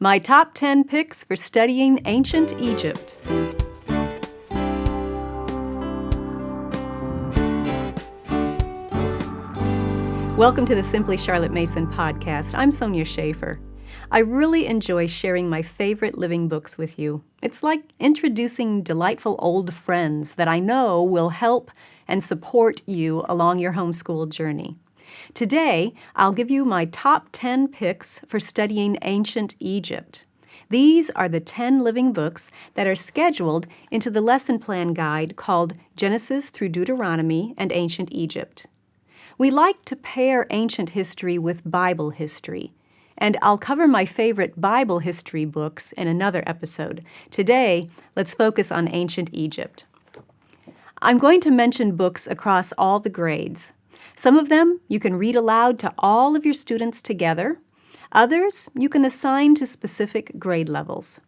My top 10 picks for studying ancient Egypt. Welcome to the Simply Charlotte Mason podcast. I'm Sonia Schaefer. I really enjoy sharing my favorite living books with you. It's like introducing delightful old friends that I know will help and support you along your homeschool journey. Today, I'll give you my top 10 picks for studying ancient Egypt. These are the 10 living books that are scheduled into the lesson plan guide called Genesis through Deuteronomy and Ancient Egypt. We like to pair ancient history with Bible history, and I'll cover my favorite Bible history books in another episode. Today, let's focus on ancient Egypt. I'm going to mention books across all the grades. Some of them you can read aloud to all of your students together. Others you can assign to specific grade levels.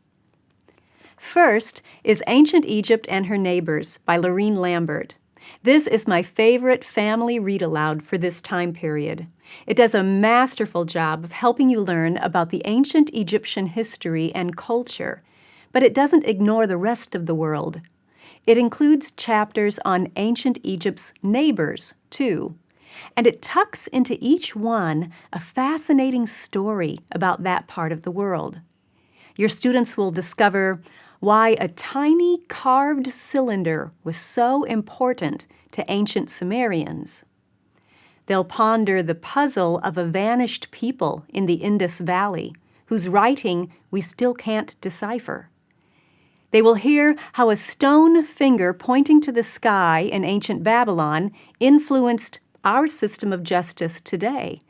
First is Ancient Egypt and Her Neighbors by Lorene Lambert. This is my favorite family read-aloud for this time period. It does a masterful job of helping you learn about the ancient Egyptian history and culture, but it doesn't ignore the rest of the world. It includes chapters on ancient Egypt's neighbors, too, and it tucks into each one a fascinating story about that part of the world. Your students will discover why a tiny carved cylinder was so important to ancient Sumerians. They'll ponder the puzzle of a vanished people in the Indus Valley, whose writing we still can't decipher. They will hear how a stone finger pointing to the sky in ancient Babylon influenced our system of justice today,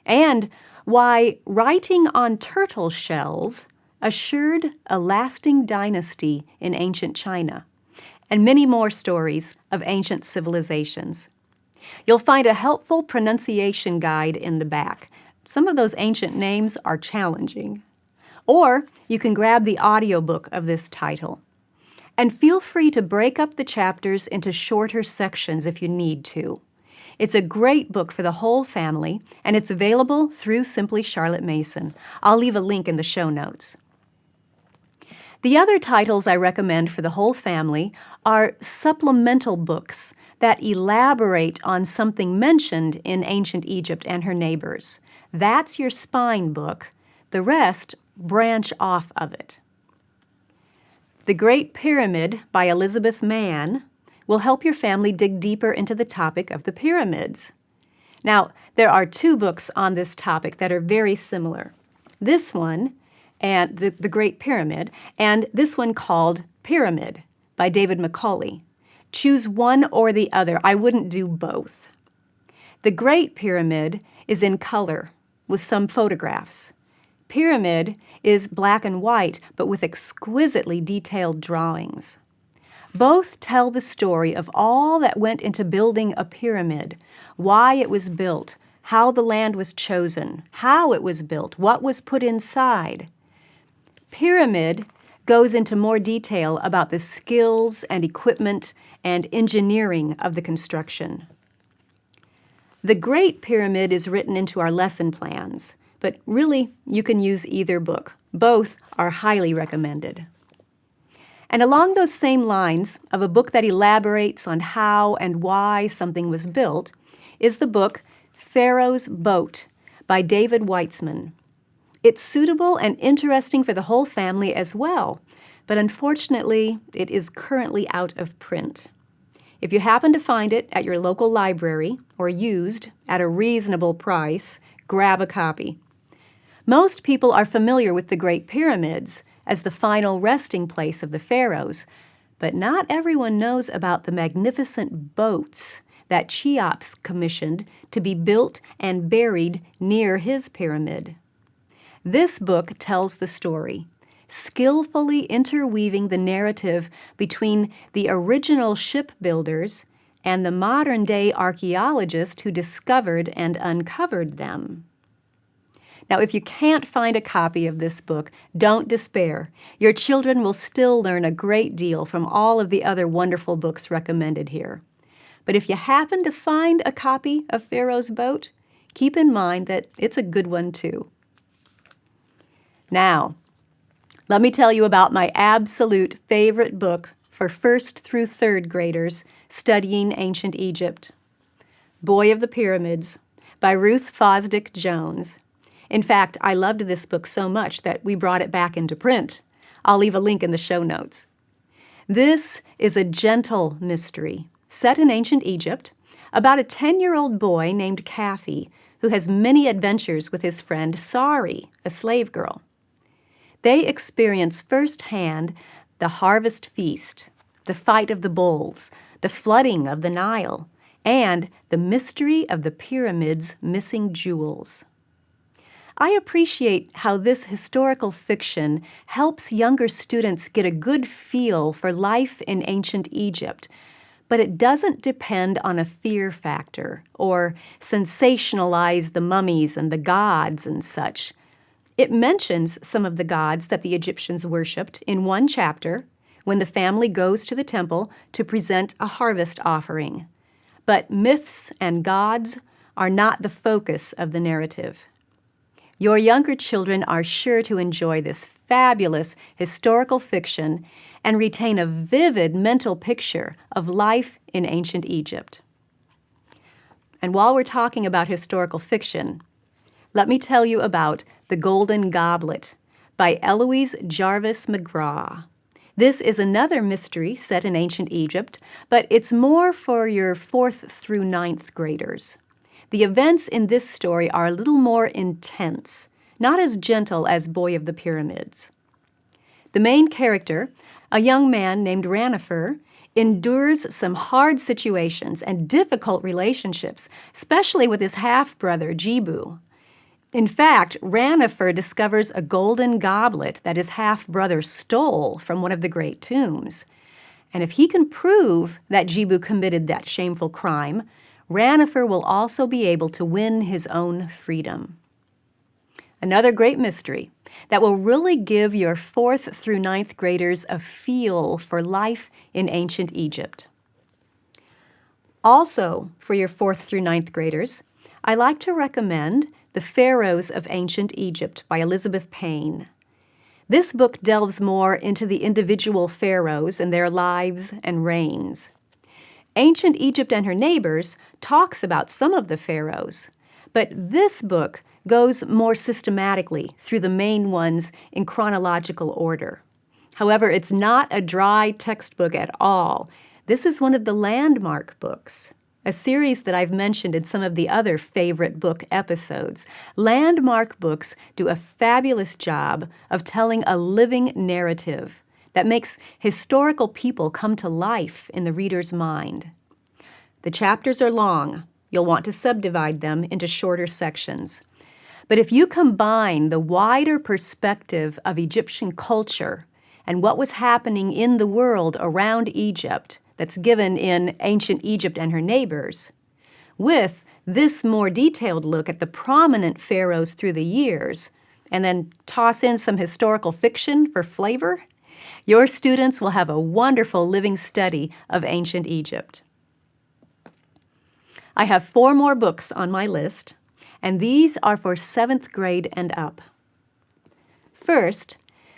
and why writing on turtle shells assured a lasting dynasty in ancient China, and many more stories of ancient civilizations. You'll find a helpful pronunciation guide in the back. Some of those ancient names are challenging. Or you can grab the audiobook of this title. And feel free to break up the chapters into shorter sections if you need to. It's a great book for the whole family, and it's available through Simply Charlotte Mason. I'll leave a link in the show notes. The other titles I recommend for the whole family are supplemental books that elaborate on something mentioned in ancient Egypt and Her Neighbors. That's your spine book. The rest branch off of it. The Great Pyramid by Elizabeth Mann will help your family dig deeper into the topic of the pyramids. Now, there are two books on this topic that are very similar. This one, and the Great Pyramid, and this one called Pyramid by David Macaulay. Choose one or the other. I wouldn't do both. The Great Pyramid is in color with some photographs. Pyramid is black and white, but with exquisitely detailed drawings. Both tell the story of all that went into building a pyramid, why it was built, how the land was chosen, how it was built, what was put inside. Pyramid goes into more detail about the skills and equipment and engineering of the construction. The Great Pyramid is written into our lesson plans, but really you can use either book. Both are highly recommended. And along those same lines of a book that elaborates on how and why something was built is the book Pharaoh's Boat by David Weitzman. It's suitable and interesting for the whole family as well, but unfortunately, it is currently out of print. If you happen to find it at your local library or used at a reasonable price, grab a copy. Most people are familiar with the Great Pyramids as the final resting place of the pharaohs, but not everyone knows about the magnificent boats that Cheops commissioned to be built and buried near his pyramid. This book tells the story, skillfully interweaving the narrative between the original shipbuilders and the modern-day archaeologist who discovered and uncovered them. Now, if you can't find a copy of this book, don't despair. Your children will still learn a great deal from all of the other wonderful books recommended here. But if you happen to find a copy of Pharaoh's Boat, keep in mind that it's a good one too. Now, Let me tell you about my absolute favorite book for first through third graders studying ancient Egypt, Boy of the Pyramids by Ruth Fosdick Jones. In fact, I loved this book so much that we brought it back into print. I'll leave a link in the show notes. This is a gentle mystery set in ancient Egypt about a 10-year-old boy named Kafi who has many adventures with his friend Sari, a slave girl. They experience firsthand the harvest feast, the fight of the bulls, the flooding of the Nile, and the mystery of the pyramids' missing jewels. I appreciate how this historical fiction helps younger students get a good feel for life in ancient Egypt, but it doesn't depend on a fear factor or sensationalize the mummies and the gods and such. It mentions some of the gods that the Egyptians worshipped in one chapter when the family goes to the temple to present a harvest offering. But myths and gods are not the focus of the narrative. Your younger children are sure to enjoy this fabulous historical fiction and retain a vivid mental picture of life in ancient Egypt. And while we're talking about historical fiction, let me tell you about The Golden Goblet by Eloise Jarvis McGraw. This is another mystery set in ancient Egypt, but it's more for your 4th through 9th graders. The events in this story are a little more intense, not as gentle as Boy of the Pyramids. The main character, a young man named Ranifer, endures some hard situations and difficult relationships, especially with his half-brother, Jibu. In fact, Ranifer discovers a golden goblet that his half-brother stole from one of the great tombs. And if he can prove that Jibu committed that shameful crime, Ranifer will also be able to win his own freedom. Another great mystery that will really give your 4th through 9th graders a feel for life in ancient Egypt. Also, for your 4th through 9th graders, I like to recommend The Pharaohs of Ancient Egypt by Elizabeth Payne. This book delves more into the individual pharaohs and their lives and reigns. Ancient Egypt and Her Neighbors talks about some of the pharaohs, but this book goes more systematically through the main ones in chronological order. However, it's not a dry textbook at all. This is one of the landmark books, a series that I've mentioned in some of the other favorite book episodes. Landmark books do a fabulous job of telling a living narrative that makes historical people come to life in the reader's mind. The chapters are long. You'll want to subdivide them into shorter sections. But if you combine the wider perspective of Egyptian culture and what was happening in the world around Egypt that's given in Ancient Egypt and Her Neighbors, with this more detailed look at the prominent pharaohs through the years, and then toss in some historical fiction for flavor, your students will have a wonderful living study of ancient Egypt. I have 4 more books on my list, and these are for 7th grade and up. First,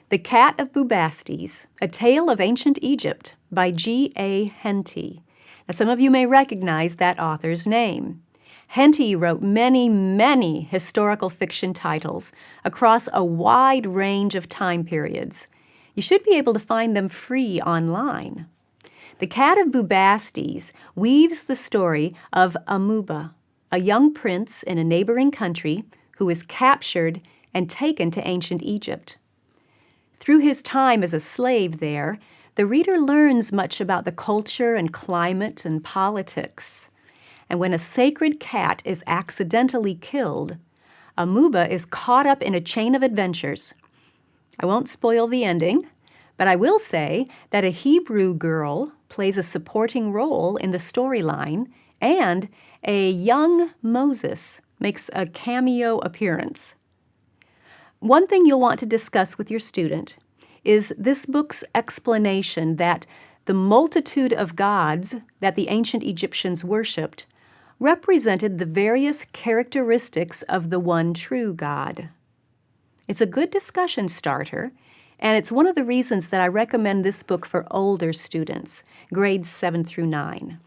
The Cat of Bubastes, A Tale of Ancient Egypt by G.A. Henty. Now, some of you may recognize that author's name. Henty wrote many, many historical fiction titles across a wide range of time periods. You should be able to find them free online. The Cat of Bubastes weaves the story of Amuba, a young prince in a neighboring country who is captured and taken to ancient Egypt. Through his time as a slave there, the reader learns much about the culture and climate and politics. And when a sacred cat is accidentally killed, Amuba is caught up in a chain of adventures. I won't spoil the ending, but I will say that a Hebrew girl plays a supporting role in the storyline, and a young Moses makes a cameo appearance. One thing you'll want to discuss with your student is this book's explanation that the multitude of gods that the ancient Egyptians worshipped represented the various characteristics of the one true God. It's a good discussion starter, And it's one of the reasons that I recommend this book for older students, grades 7 through 9.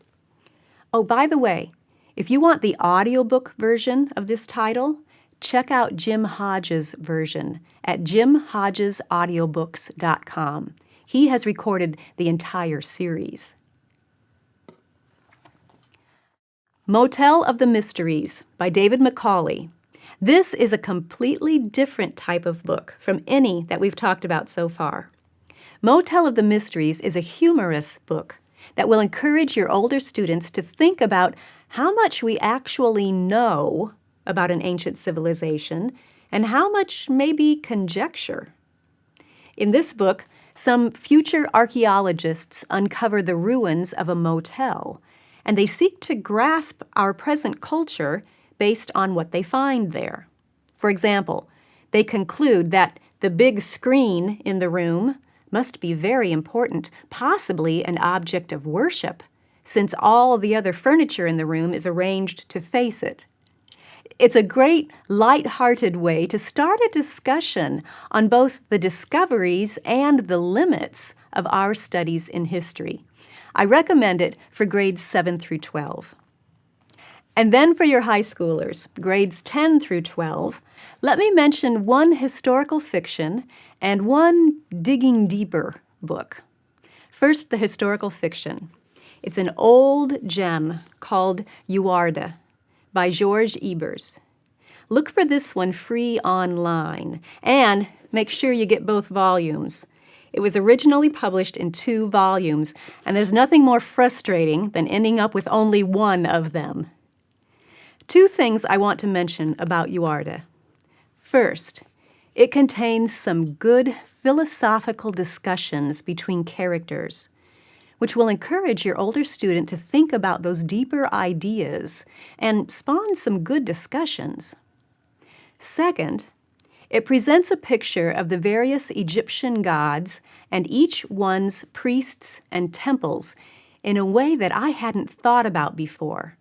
Oh, by the way, if you want the audiobook version of this title, check out Jim Hodges' version at jimhodgesaudiobooks.com. He has recorded the entire series. Motel of the Mysteries by David Macaulay. This is a completely different type of book from any that we've talked about so far. Motel of the Mysteries is a humorous book that will encourage your older students to think about how much we actually know about an ancient civilization and how much may be conjecture. In this book, some future archaeologists uncover the ruins of a motel, and they seek to grasp our present culture based on what they find there. For example, they conclude that the big screen in the room must be very important, possibly an object of worship, since all the other furniture in the room is arranged to face it. It's a great, light-hearted way to start a discussion on both the discoveries and the limits of our studies in history. I recommend it for grades 7 through 12. And then for your high schoolers, grades 10 through 12, let me mention one historical fiction and one digging deeper book. First, the historical fiction. It's an old gem called Uarda by George Ebers. Look for this one free online, and make sure you get both volumes. It was originally published in 2 volumes, and there's nothing more frustrating than ending up with only one of them. 2 things I want to mention about Uarda. First, it contains some good philosophical discussions between characters, which will encourage your older student to think about those deeper ideas and spawn some good discussions. Second, it presents a picture of the various Egyptian gods and each one's priests and temples in a way that I hadn't thought about before.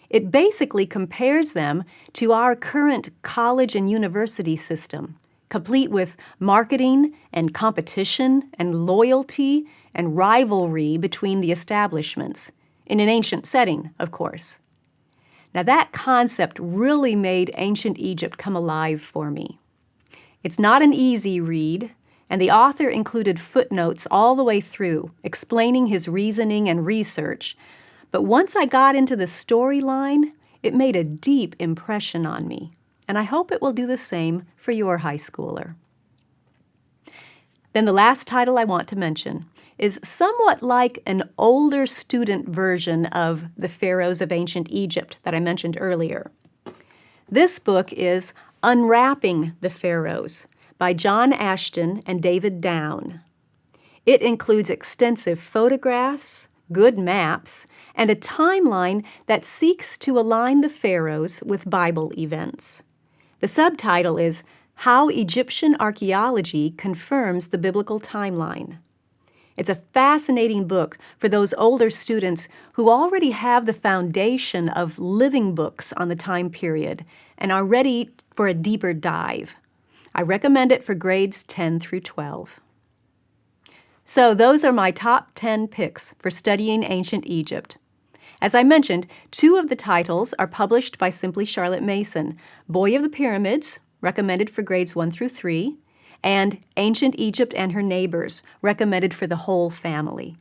It basically compares them to our current college and university system, complete with marketing and competition and loyalty and rivalry between the establishments, in an ancient setting, of course. Now that concept really made ancient Egypt come alive for me. It's not an easy read, and the author included footnotes all the way through, explaining his reasoning and research. But once I got into the storyline, it made a deep impression on me, and I hope it will do the same for your high schooler. Then the last title I want to mention is somewhat like an older student version of The Pharaohs of Ancient Egypt that I mentioned earlier. This book is Unwrapping the Pharaohs by John Ashton and David Down. It includes extensive photographs, good maps, and a timeline that seeks to align the pharaohs with Bible events. The subtitle is How Egyptian Archaeology Confirms the Biblical Timeline. It's a fascinating book for those older students who already have the foundation of living books on the time period and are ready for a deeper dive. I recommend it for grades 10 through 12. So those are my top 10 picks for studying ancient Egypt. As I mentioned, 2 of the titles are published by Simply Charlotte Mason, Boy of the Pyramids, recommended for grades 1 through 3, and Ancient Egypt and Her Neighbors, recommended for the whole family.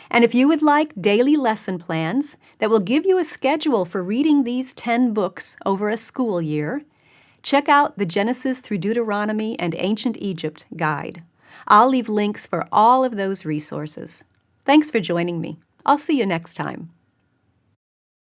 And if you would like daily lesson plans that will give you a schedule for reading these 10 books over a school year, check out the Genesis through Deuteronomy and Ancient Egypt guide. I'll leave links for all of those resources. Thanks for joining me. I'll see you next time.